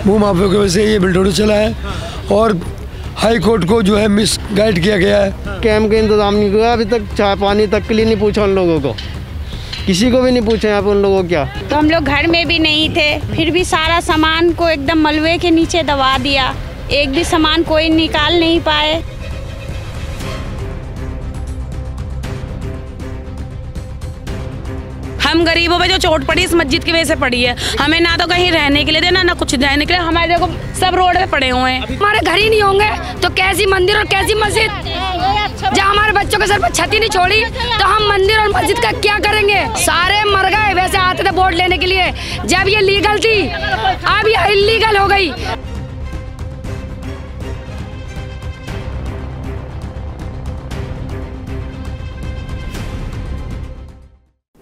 भूमाफिया की वजह से ये बुलडोजर चला है और हाई कोर्ट को जो है मिस गाइड किया गया है। कैंप का इंतजाम नहीं किया अभी तक, चाय पानी तक के लिए नहीं पूछा उन लोगों को, किसी को भी नहीं पूछा यहाँ पे उन लोगों को। क्या तो हम लोग घर में भी नहीं थे, फिर भी सारा सामान को एकदम मलबे के नीचे दबा दिया, एक भी सामान कोई निकाल नहीं पाए। हम गरीबों पे जो चोट पड़ी इस मस्जिद की वजह से पड़ी है। हमें ना तो कहीं रहने के लिए देना, ना कुछ रहने के लिए, हमारे देखो सब रोड पे पड़े हुए हैं। हमारे घर ही नहीं होंगे तो कैसी मंदिर और कैसी मस्जिद? जब हमारे बच्चों के सर पर छत ही नहीं छोड़ी तो हम मंदिर और मस्जिद का क्या करेंगे? सारे मर गए। वैसे आते थे वोट लेने के लिए जब ये लीगल थी, अब ये इलीगल हो गई।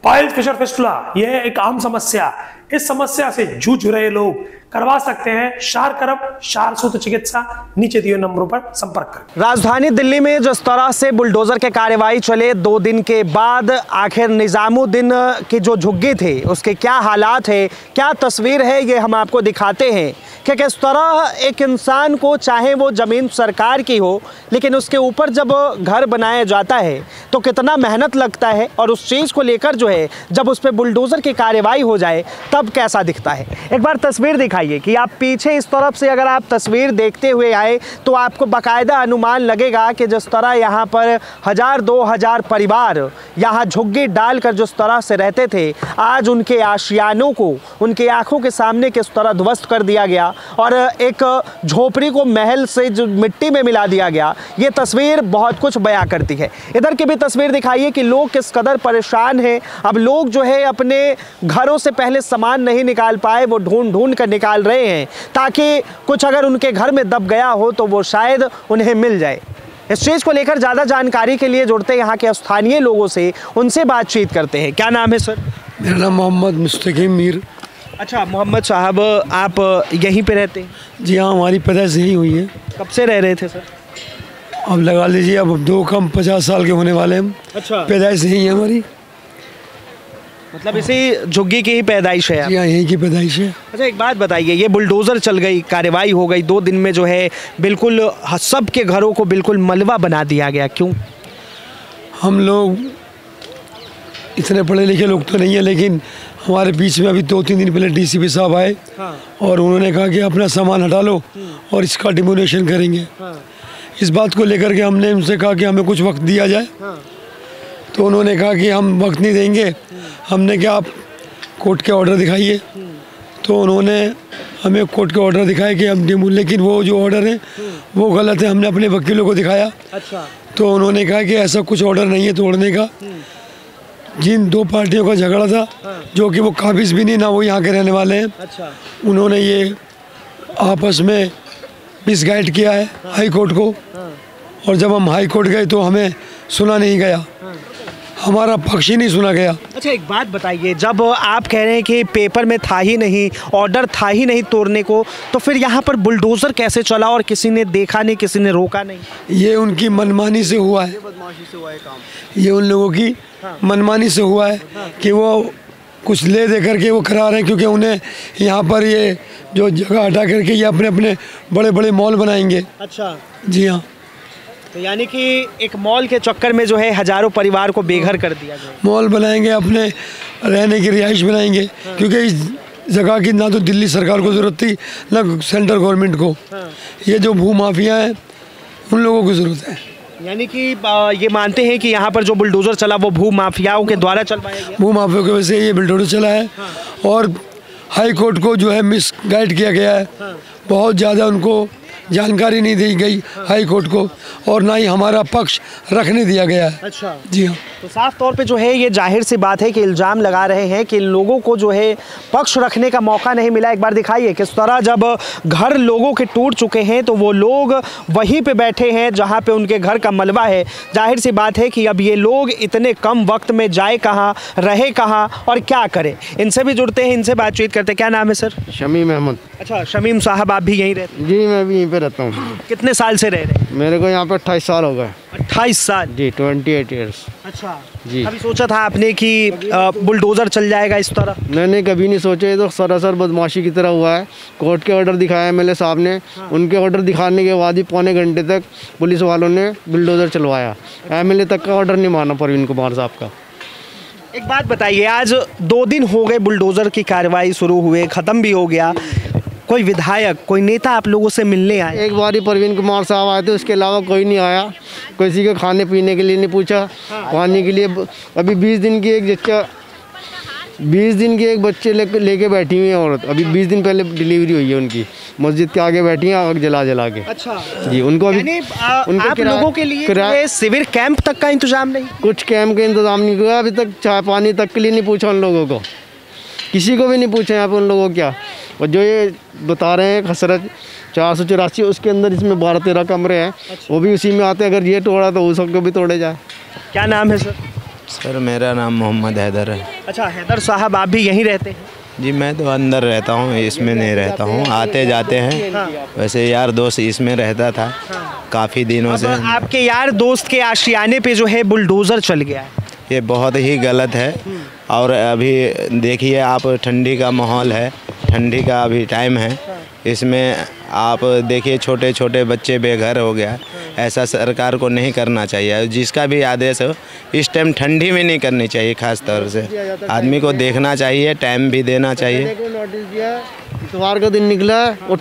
पाइल्स फिशर फिस्टुला यह एक आम समस्या। इस समस्या से जूझ रहे लोग करवा सकते हैं शार सूत्र चिकित्सा। नीचे दिए नंबरों पर संपर्क करें। राजधानी दिल्ली में जिस तरह से बुलडोजर के कार्रवाई चले 2 दिन के बाद आखिर निजामुद्दीन की जो झुग्गी थी उसके क्या हालात है, क्या तस्वीर है, ये हम आपको दिखाते हैं कि किस तरह एक इंसान को, चाहे वो ज़मीन सरकार की हो, लेकिन उसके ऊपर जब घर बनाया जाता है तो कितना मेहनत लगता है और उस चीज़ को लेकर जो है जब उस पर बुलडोजर की कार्रवाई हो जाए तब कैसा दिखता है। एक बार तस्वीर दिखाइए कि आप पीछे इस तरफ से अगर आप तस्वीर देखते हुए आए तो आपको बाकायदा अनुमान लगेगा कि जिस तरह यहाँ पर 1000-2000 परिवार यहाँ झुग्गी डालकर जिस तरह से रहते थे, आज उनके आशियानों को उनकी आंखों के सामने किस तरह ध्वस्त कर दिया गया और एक झोपड़ी को महल से जो मिट्टी में मिला दिया गया। ये तस्वीर बहुत कुछ बयां करती है। इधर की भी तस्वीर दिखाइए कि लोग किस कदर परेशान हैं। अब लोग जो है अपने घरों से पहले सामान नहीं निकाल पाए, वो ढूंढ कर निकाल रहे हैं ताकि कुछ अगर उनके घर में दब गया हो तो वो शायद उन्हें मिल जाए। इस चीज़ को लेकर ज़्यादा जानकारी के लिए जुड़ते हैं यहाँ के स्थानीय लोगों से, उनसे बातचीत करते हैं। क्या नाम है सर? मेरा नाम मोहम्मद मुस्तकीम मीर। अच्छा मोहम्मद साहब, आप यहीं पे रहते हैं? जी हाँ, हमारी पैदाइश यही हुई है। कब से रह रहे थे सर? अब लगा लीजिए अब 2 कम 50 साल के होने वाले हम। अच्छा, पैदाइश यही है हमारी, मतलब इसी झुग्गी की ही पैदाइश है? जी हाँ, यहीं की पैदाइश है। अच्छा एक बात बताइए, ये बुलडोज़र चल गई, कार्रवाई हो गई, 2 दिन में जो है बिल्कुल सबके घरों को बिल्कुल मलबा बना दिया गया, क्यों? हम लोग इतने पढ़े लिखे लोग तो नहीं है, लेकिन हमारे बीच में अभी 2-3 दिन पहले डीसीपी साहब आए। हाँ। और उन्होंने कहा कि अपना सामान हटा लो और इसका डिमोनेशन करेंगे। हाँ। इस बात को लेकर के हमने उनसे कहा कि हमें कुछ वक्त दिया जाए। हाँ। तो उन्होंने कहा कि हम वक्त नहीं देंगे। हमने क्या, आप कोर्ट के ऑर्डर दिखाइए। तो उन्होंने हमें कोर्ट के ऑर्डर दिखाए कि हम लेकिन वो जो ऑर्डर है वो गलत है। हमने अपने वकीलों को दिखाया। अच्छा। तो उन्होंने कहा कि ऐसा कुछ ऑर्डर नहीं है तोड़ने का। जिन 2 पार्टियों का झगड़ा था, जो कि वो काबिज भी नहीं, ना वो यहाँ के रहने वाले हैं। अच्छा। उन्होंने ये आपस में मिसगाइड किया है हाई कोर्ट को। और जब हम हाई कोर्ट गए तो हमें सुना नहीं गया, हमारा पक्ष ही नहीं सुना गया। अच्छा एक बात बताइए, जब आप कह रहे हैं कि पेपर में था ही नहीं, ऑर्डर था ही नहीं तोड़ने को, तो फिर यहाँ पर बुलडोज़र कैसे चला और किसी ने देखा नहीं, किसी ने रोका नहीं? ये उनकी मनमानी से हुआ है, बदमाशी से हुआ है काम। ये उन लोगों की मनमानी से हुआ है कि वो कुछ ले दे करके वो करा रहे हैं, क्योंकि उन्हें यहाँ पर ये जो जगह हटा करके ये अपने अपने बड़े बड़े मॉल बनाएंगे। अच्छा। जी हाँ, तो यानी कि एक मॉल के चक्कर में जो है हजारों परिवार को बेघर कर दिया गया। मॉल बनाएंगे, अपने रहने की रिहाइश बनाएंगे। क्योंकि इस जगह की ना तो दिल्ली सरकार को ज़रूरत थी, ना सेंट्रल गवर्नमेंट को। ये जो भू माफिया हैं उन लोगों को ज़रूरत है। यानी कि ये मानते हैं कि यहाँ पर जो बुलडोज़र चला वो भू माफियाओं के द्वारा चलवाया गया? भू माफियाओं की वजह से ये बुलडोज़र चला है। और हाई कोर्ट को जो है मिस गाइड किया गया है। बहुत ज़्यादा उनको जानकारी नहीं दी गई हाई कोर्ट को, और ना ही हमारा पक्ष रखने दिया गया है। अच्छा। जी हाँ। तो साफ तौर पे जो है ये जाहिर सी बात है कि इल्ज़ाम लगा रहे हैं कि लोगों को जो है पक्ष रखने का मौका नहीं मिला। एक बार दिखाइए किस तरह जब घर लोगों के टूट चुके हैं तो वो लोग वहीं पे बैठे हैं जहाँ पे उनके घर का मलबा है। जाहिर सी बात है कि अब ये लोग इतने कम वक्त में जाए कहाँ, रहे कहाँ और क्या करें। इनसे भी जुड़ते हैं, इनसे बातचीत करते हैं। क्या नाम है सर? शमीम अहमद। अच्छा शमीम साहब, आप भी यहीं रहते हैं? जी मैं भी यहीं पे रहता हूँ। कितने साल से रह रहे हैं? मेरे को यहाँ पे 28 साल हो गए। 28 साल? जी, 28 ईयर्स। अच्छा जी। अभी सोचा था आपने कि बुलडोजर चल जाएगा इस तरह? मैंने कभी नहीं सोचा, ये तो सरासर बदमाशी की तरह हुआ है। कोर्ट के ऑर्डर दिखाया एमएलए साहब ने, उनके ऑर्डर दिखाने के बाद ही पौने घंटे तक पुलिस वालों ने बुलडोजर चलवाया। एमएलए तक का ऑर्डर नहीं माना परवीन कुमार साहब का। एक बात बताइए, आज 2 दिन हो गए बुलडोजर की कार्रवाई शुरू हुए, ख़त्म भी हो गया, कोई विधायक, कोई नेता आप लोगों से मिलने आए? एक बार ही परवीन कुमार साहब आए थे, उसके अलावा कोई नहीं आया। किसी को खाने पीने के लिए नहीं पूछा, पानी के लिए। अभी 20 दिन की एक बच्चे लेके बैठी हुई है औरत। अभी 20 दिन पहले डिलीवरी हुई है उनकी, मस्जिद के आगे बैठी हैं आग जला के। अच्छा जी, उनको अभी उनको आप लोगों के लिए शिविर कैंप तक का इंतजाम नहीं? कुछ कैंप का इंतजाम नहीं हुआ अभी तक। चाय पानी तक के लिए नहीं पूछा उन लोगों को, किसी को भी नहीं पूछा यहाँ पे उन लोगों को क्या। और जो ये बता रहे हैं खसरत 484, उसके अंदर इसमें 12-13 कमरे हैं। वो भी उसी में आते हैं। अगर ये तोड़ा तो उस सबको भी तोड़े जाए। क्या नाम है सर? सर मेरा नाम मोहम्मद हैदर है। अच्छा हैदर साहब, आप भी यहीं रहते हैं? जी मैं तो अंदर रहता हूँ, इसमें नहीं रहता हूँ, आते जाते हैं। वैसे यार दोस्त इसमें रहता था काफ़ी दिनों से। आपके यार दोस्त के आशियाने पे जो है बुलडोज़र चल गया है, ये बहुत ही गलत है। और अभी देखिए आप, ठंडी का माहौल है, ठंडी का अभी टाइम है, इसमें आप देखिए छोटे छोटे बच्चे बेघर हो गया। ऐसा सरकार को नहीं करना चाहिए। जिसका भी आदेश हो इस टाइम ठंडी में नहीं करनी चाहिए। ख़ास तौर से आदमी को देखना चाहिए, टाइम भी देना चाहिए। नोटिस दिया, इतवार का दिन निकला और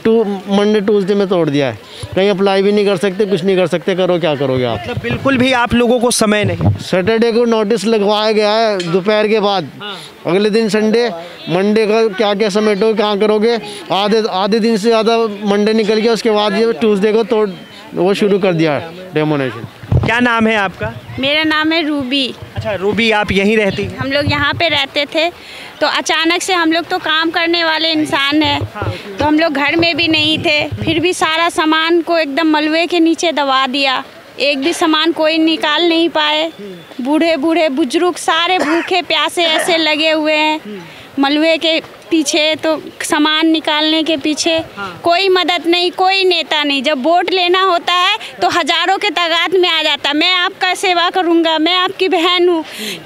मंडे ट्यूसडे में तोड़ दिया है। कहीं अप्लाई भी नहीं कर सकते, कुछ नहीं कर सकते। करो क्या करोगे आप? मतलब बिल्कुल भी आप लोगों को समय नहीं। सैटरडे को नोटिस लगवाया गया है दोपहर के बाद। अगले दिन संडे, मंडे का क्या क्या समेटो, कहाँ करोगे? आधे दिन से ज़्यादा मंडे निकल गया, उसके बाद ये ट्यूसडे को तोड़ वो शुरू कर दिया है डेमोनेशन। क्या नाम है आपका? मेरा नाम है रूबी। अच्छा रूबी, आप यहीं रहती हैं? हम लोग यहाँ पे रहते थे, तो अचानक से हम लोग तो काम करने वाले इंसान हैं, तो हम लोग घर में भी नहीं थे। फिर भी सारा सामान को एकदम मलबे के नीचे दबा दिया। एक भी सामान कोई निकाल नहीं पाए। बूढ़े बूढ़े बुजुर्ग सारे भूखे प्यासे ऐसे लगे हुए हैं मलबे के पीछे, तो सामान निकालने के पीछे कोई मदद नहीं, कोई नेता नहीं। जब वोट लेना होता है तो हजारों के तादाद में आ जाता, मैं आपका सेवा करूंगा, मैं आपकी बहन हूँ,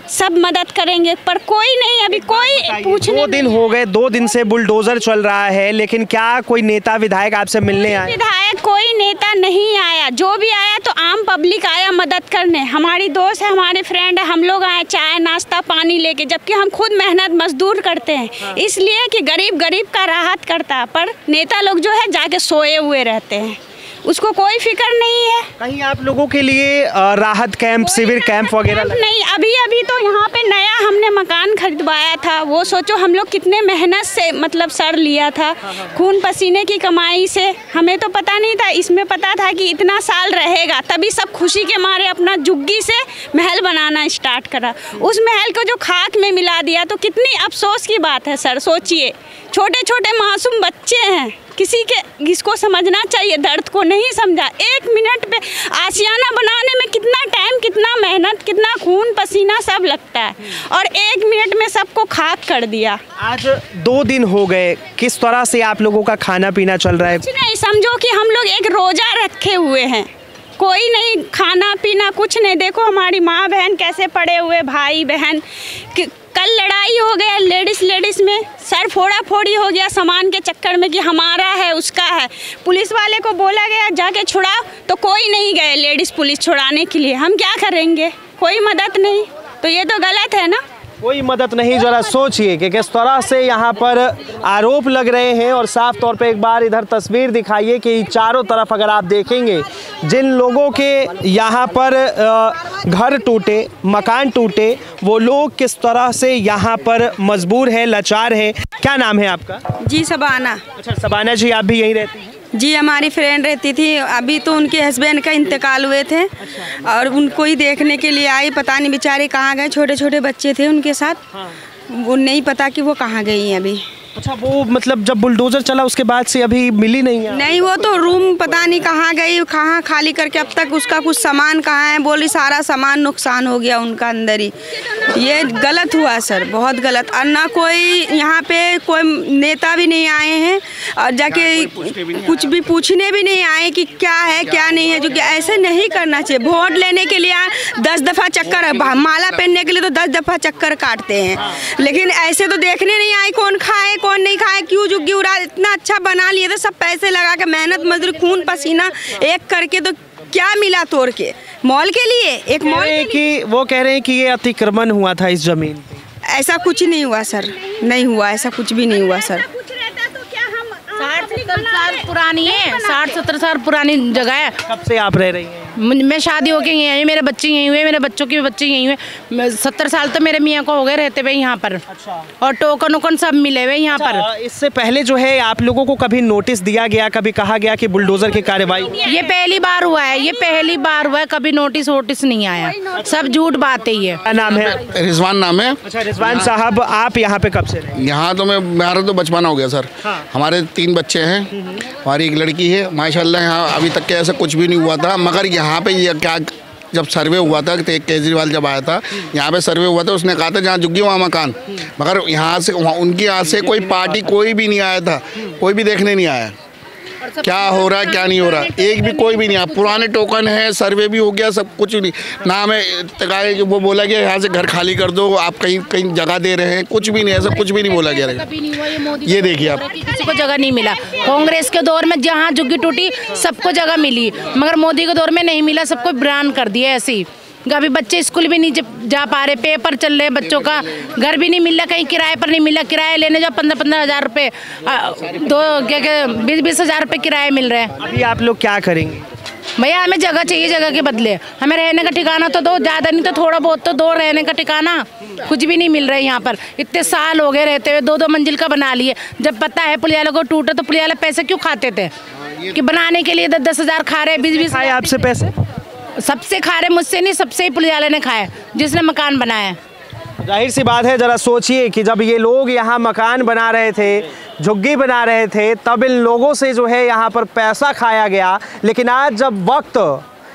सब मदद करेंगे, पर कोई नहीं। अभी कोई पूछने 2 दिन हो गए, 2 दिन से बुलडोजर चल रहा है, लेकिन क्या कोई नेता विधायक आपसे मिलने आए? विधायक कोई नेता नहीं आया। जो भी आया तो आम पब्लिक आया मदद करने। हमारी दोस्त है, हमारे फ्रेंड है, हम लोग आए चाय नाश्ता पानी लेके, जबकि हम खुद मेहनत मजदूर करते हैं, इसलिए कि गरीब का राहत करता। पर नेता लोग जो है जाके सोए हुए रहते हैं, उसको कोई फिक्र नहीं है। कहीं आप लोगों के लिए राहत कैंप, शिविर कैंप वगैरह नहीं? अभी तो यहाँ पे नया हमने मकान खरीदवाया था। वो सोचो हम लोग कितने मेहनत से मतलब सर लिया था, खून पसीने की कमाई से। हमें तो पता नहीं था, इसमें पता था कि इतना साल रहेगा, तभी सब खुशी के मारे अपना झुग्गी से महल बनाना स्टार्ट करा। उस महल को जो खाक में मिला दिया, तो कितनी अफसोस की बात है सर। सोचिए, छोटे छोटे मासूम बच्चे हैं, किसको समझना चाहिए, दर्द को नहीं समझा। 1 मिनट पे आशियाना बनाने में कितना टाइम, कितना मेहनत, कितना खून पसीना सब लगता है, और 1 मिनट में सबको खाक कर दिया। आज 2 दिन हो गए, किस तरह से आप लोगों का खाना पीना चल रहा है? कुछ नहीं, समझो कि हम लोग एक रोजा रखे हुए हैं, कोई नहीं, खाना पीना कुछ नहीं। देखो हमारी माँ बहन कैसे पड़े हुए, भाई बहन। कल लड़ाई हो गया लेडीज़ में, सर फोड़ा फोड़ी हो गया सामान के चक्कर में कि हमारा है उसका है। पुलिस वाले को बोला गया जाके छुड़ाओ, तो कोई नहीं गए लेडीज़ पुलिस छुड़ाने के लिए। हम क्या करेंगे? कोई मदद नहीं, तो ये तो गलत है ना। कोई मदद नहीं। जरा सोचिए कि किस तरह से यहाँ पर आरोप लग रहे हैं, और साफ तौर पे एक बार इधर तस्वीर दिखाइए कि चारों तरफ अगर आप देखेंगे, जिन लोगों के यहाँ पर घर टूटे, मकान टूटे, वो लोग किस तरह से यहाँ पर मजबूर है, लाचार है। क्या नाम है आपका? जी शबाना। अच्छा शबाना जी, आप भी यहीं रहती हैं? जी हमारी फ्रेंड रहती थी, अभी तो उनके हस्बैंड का इंतकाल हुए थे। और उनको ही देखने के लिए आई, पता नहीं बेचारे कहाँ गए, छोटे छोटे बच्चे थे उनके साथ। वो नहीं पता कि वो कहाँ गई हैं अभी। अच्छा, वो मतलब जब बुलडोजर चला उसके बाद से अभी मिली नहीं है? नहीं, वो तो रूम पता नहीं कहाँ गई, कहाँ खाली करके अब तक उसका कुछ सामान कहाँ है, बोली सारा सामान नुकसान हो गया उनका अंदर ही। ये गलत हुआ सर, बहुत गलत। और ना कोई यहाँ पे कोई नेता भी नहीं आए हैं और जाके कुछ भी पूछने भी नहीं आए कि क्या है क्या नहीं है, जो कि ऐसे नहीं करना चाहिए। वोट लेने के लिए 10 दफ़ा चक्कर, माला पहनने के लिए तो 10 दफ़ा चक्कर काटते हैं, लेकिन ऐसे तो देखने नहीं आए कौन खाए कौन नहीं खाए, क्यों झुग्गी उड़ा। इतना अच्छा बना लिए थे, सब पैसे लगा के मेहनत मजदूरी खून पसीना एक करके, तो क्या मिला तोड़ के? मॉल के लिए, एक मॉल कि वो कह रहे हैं कि ये अतिक्रमण हुआ था इस जमीन पे। ऐसा कुछ नहीं हुआ सर, नहीं हुआ, ऐसा कुछ भी नहीं हुआ सर। 60-70 साल पुरानी है, 60-70 साल पुरानी जगह है। कब से आप रह रही हैं? मैं शादी होके यहीं आई, मेरे बच्चे यहीं हुए, मेरे बच्चों के बच्चे यहीं हुए। 70 साल तो मेरे मियाँ को हो गए रहते हुए यहाँ पर। अच्छा। और टोकन वोकन सब मिले हुए यहाँ पर। इससे पहले जो है आप लोगों को कभी नोटिस दिया गया, कभी कहा गया कि बुलडोजर की कार्रवाई? ये पहली बार हुआ है, ये पहली बार हुआ है, कभी नोटिस वोटिस नहीं आया, सब झूठ बातें ही है। क्या नाम है? रिजवान नाम है। अच्छा, रिजवान साहब, आप यहाँ पे कब से रहे? यहाँ तो मेरा तो बचपना हो गया सर। हमारे 3 बच्चे हैं, हमारी एक लड़की है माशाल्लाह। यहाँ अभी तक के ऐसा कुछ भी नहीं हुआ था, मगर यहाँ पे ये क्या, जब सर्वे हुआ था, केजरीवाल जब आया था यहाँ पे सर्वे हुआ था, उसने कहा था जहाँ झुग्गी वहाँ मकान, मगर यहाँ से उनके यहाँ से कोई पार्टी कोई भी नहीं आया था, कोई भी देखने नहीं आया क्या हो रहा है क्या नहीं हो रहा, एक भी कोई भी नहीं आया। पुराने टोकन है, सर्वे भी हो गया, सब कुछ नहीं। ना हमें वो बोला गया यहाँ से घर खाली कर दो, आप कहीं कहीं जगह दे रहे हैं, कुछ भी नहीं, ऐसा कुछ भी नहीं बोला गया। ये देखिए आप, किसी को जगह नहीं मिला। कांग्रेस के दौर में जहाँ झुग्गी टूटी सबको जगह मिली, मगर मोदी के दौर में नहीं मिला, सबको बयान कर दिया ऐसे ही। अभी बच्चे स्कूल भी नहीं जा पा रहे, पेपर चल रहे, बच्चों का घर भी नहीं मिल रहा, कहीं किराए पर नहीं मिल रहा। किराया लेने जाओ 15-15 हज़ार रुपये, 20-20 हज़ार रुपये किराए मिल रहे हैं। अभी आप लोग क्या करेंगे? भैया हमें जगह चाहिए, जगह के बदले हमें रहने का ठिकाना तो दो, ज़्यादा नहीं तो थोड़ा बहुत तो दो रहने का ठिकाना। कुछ भी नहीं मिल रहा है यहाँ पर, इतने साल हो गए रहते हुए, 2-2 मंजिल का बना लिए। जब पता है पुलियाला को टूटा तो पुलियाला पैसे क्यों खाते थे कि बनाने के लिए 10-10 हज़ार खा रहे, 20-20 खाए आपसे पैसे? सबसे खा रहे, मुझसे नहीं, सबसे ही पुलियाला ने खाया जिसने मकान बनाया। जाहिर सी बात है, जरा सोचिए कि जब ये लोग यहाँ मकान बना रहे थे, झुग्गी बना रहे थे, तब इन लोगों से जो है यहाँ पर पैसा खाया गया। लेकिन आज जब वक्त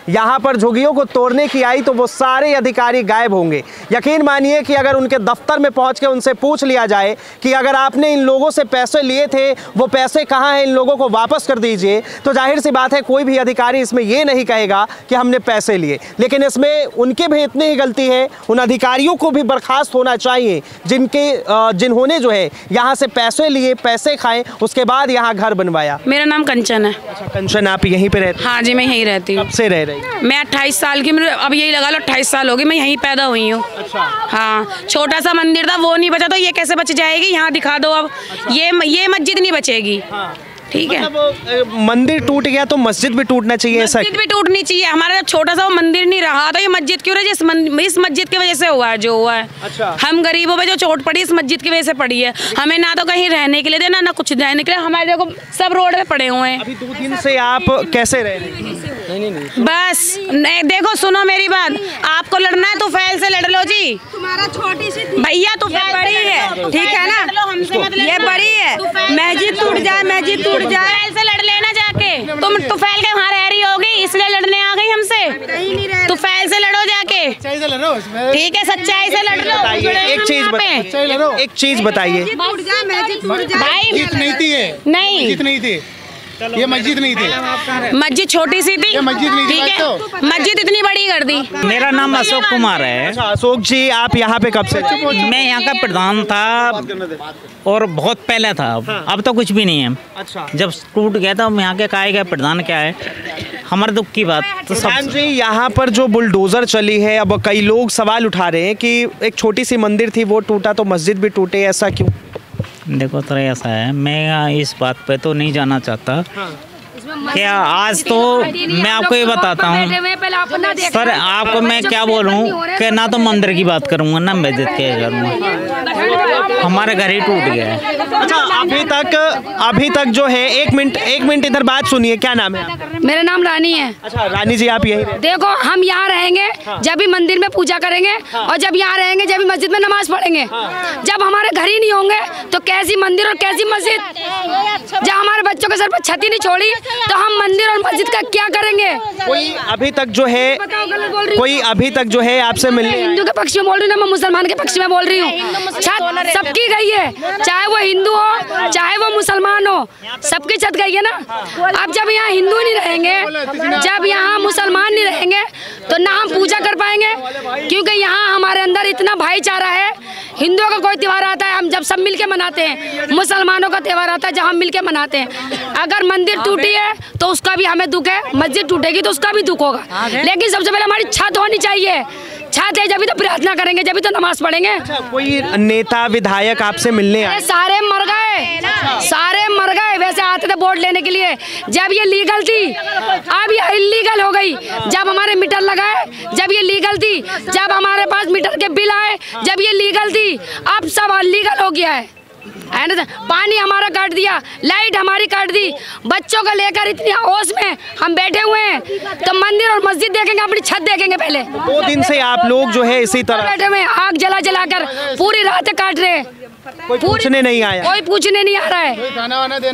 यहाँ पर झुग्गियों को तोड़ने की आई तो वो सारे अधिकारी गायब होंगे। यकीन मानिए कि अगर उनके दफ्तर में पहुँच के उनसे पूछ लिया जाए कि अगर आपने इन लोगों से पैसे लिए थे, वो पैसे कहाँ हैं, इन लोगों को वापस कर दीजिए, तो जाहिर सी बात है कोई भी अधिकारी इसमें ये नहीं कहेगा कि हमने पैसे लिए। लेकिन इसमें उनके भी इतनी ही गलती है, उन अधिकारियों को भी बर्खास्त होना चाहिए जिन्होंने जो है यहाँ से पैसे लिए, पैसे खाए, उसके बाद यहाँ घर बनवाया। मेरा नाम कंचन है। अच्छा कंचन, आप यहीं पे रहते? हाँ जी, मैं यहीं रहती हूँ। कब से रह रही? मैं 28 साल की, अब यही लगा लो 28 साल हो गए, मैं यहीं पैदा हुई हूँ। अच्छा। हाँ, छोटा सा मंदिर था वो नहीं बचा, तो ये कैसे बच जाएगी? यहाँ दिखा दो अब। अच्छा। ये मस्जिद नहीं बचेगी। हाँ। ठीक है, मतलब मंदिर टूट गया तो मस्जिद भी टूटना चाहिए, ऐसा? मस्जिद भी टूटनी चाहिए। हमारा जब छोटा सा वो मंदिर नहीं रहा तो ये मस्जिद क्यों रही? इस मस्जिद की वजह से हुआ है जो हुआ है। अच्छा। हम गरीबों पे जो चोट पड़ी इस मस्जिद की वजह से पड़ी है। हमें ना तो कहीं रहने के लिए देना, ना कुछ रहने के लिए, हमारे देखो सब रोड पे पड़े हुए हैं। अभी 2 दिन से आप कैसे रह रहे हैं? बस देखो, सुनो मेरी बात, आपको लड़ना है तो फैल से लड़ लो जी। तुम्हारा छोटी सी भैया तो बड़ी है, ठीक है ना, ये बड़ी है, मस्जिद टूट जाए, मस्जिद टूट जाए, से लड़ लेना जाके। तुम तुफैल के वहाँ रह रही होगी इसलिए लड़ने आ गई हमसे। तुफैल से लड़ो जाके, ठीक है, सच्चाई से लड़ लो। एक चीज बताइए, भाई नहीं थी ये मस्जिद नहीं थी, मस्जिद छोटी सी थी, ठीक है, मस्जिद इतनी बड़ी कर दी। मेरा नाम अशोक कुमार है। अच्छा, अशोक जी, आप यहाँ पे कब से? मैं यहाँ का प्रधान था और बहुत पहले था, अब तो कुछ भी नहीं है। अच्छा। जब टूट गया था यहाँ के कहा गया प्रधान क्या है, हमारे दुख की बात तो सब जी। यहाँ पर जो बुलडोजर चली है, अब कई लोग सवाल उठा रहे हैं कि एक छोटी सी मंदिर थी वो टूटा तो मस्जिद भी टूटे, ऐसा क्यों? देखो तो ऐसा है, मैं इस बात पे तो नहीं जाना चाहता। क्या आज तो मैं आपको ये बताता हूँ सर, आपको मैं क्या बोलूँ कि ना तो मंदिर की बात करूँगा ना मस्जिद के करूँगा। हमारा घर ही टूट गया है। अच्छा, अभी तक जो है, एक मिनट इधर बात सुनिए, क्या नाम है आपका? मेरा नाम रानी है। अच्छा रानी जी, आप यही देखो, हम यहाँ रहेंगे जब भी मंदिर में पूजा करेंगे, और जब यहाँ रहेंगे जब भी मस्जिद में नमाज पढ़ेंगे। जब हमारे घर ही नहीं होंगे तो कैसी मंदिर और कैसी मस्जिद? जब हमारे बच्चों के सर पर छत ही नहीं छोड़ी तो हम मंदिर और मस्जिद का क्या करेंगे? कोई अभी तक जो है आपसे मिलने हिंदू के पक्ष में बोल रही हूँ ना, मैं मुसलमान के पक्ष में बोल रही हूँ। छत सबकी गई है, चाहे वो हिंदू हो चाहे वो मुसलमान हो, सबकी छत गई है ना। अब जब यहाँ हिंदू नहीं रहेंगे, जब यहाँ मुसलमान नहीं रहेंगे, तो ना हम पूजा कर पाएंगे, क्योंकि यहाँ हमारे अंदर इतना भाईचारा है। हिंदुओं का कोई त्यौहार आता है हम जब सब मिलके मनाते हैं, मुसलमानों का त्यौहार आता है जब हम मिलके मनाते हैं। अगर मंदिर टूटी है तो उसका भी हमें दुख है, मस्जिद टूटेगी तो उसका भी दुख होगा, लेकिन सबसे पहले हमारी छत होनी चाहिए। छत है जब तो प्रार्थना करेंगे, जब तो नमाज पढ़ेंगे। अच्छा, कोई नेता विधायक आपसे मिलने आए? सारे मर गए, वैसे आते थे वोट लेने के लिए जब ये लीगल थी, अब ये इलीगल हो गई। जब हमारे मीटर लगाए जब ये लीगल थी, जब हमारे पास मीटर के बिल आए जब ये लीगल थी, अब सब अनलीगल हो गया है ना। पानी हमारा काट दिया, लाइट हमारी काट दी, बच्चों को लेकर इतनी होश में हम बैठे हुए हैं। तो मंदिर और मस्जिद देखेंगे, अपनी छत देखेंगे पहले। 2 दिन से आप लोग जो है इसी तरह बैठे हुए, आग जला कर पूरी रात काट रहे। कोई पूछने नहीं आया? कोई पूछने नहीं आ रहा है,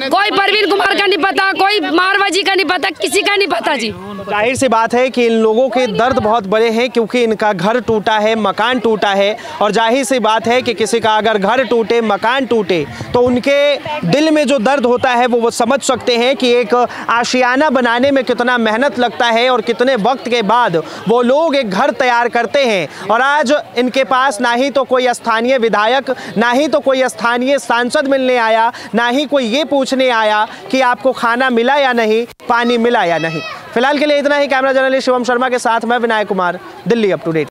कोई परवीन कुमार का नहीं पता, कोई मारवाजी का नहीं पता, किसी का नहीं पता जी। जाहिर सी बात है कि इन लोगों के दर्द बहुत बड़े हैं, क्योंकि इनका घर टूटा है, मकान टूटा है, और जाहिर सी बात है कि किसी का अगर घर टूटे, मकान टूटे, तो उनके दिल में जो दर्द होता है वो समझ सकते हैं कि एक आशियाना बनाने में कितना मेहनत लगता है और कितने वक्त के बाद वो लोग एक घर तैयार करते हैं। और आज इनके पास ना ही तो कोई स्थानीय विधायक, ना ही तो कोई स्थानीय सांसद मिलने आया, ना ही कोई ये पूछने आया कि आपको खाना मिला या नहीं, पानी मिला या नहीं। फिलहाल के लिए इतना ही। कैमरा जर्नलिस्ट शिवम शर्मा के साथ मैं Vinayak Kumar, Delhi up to date.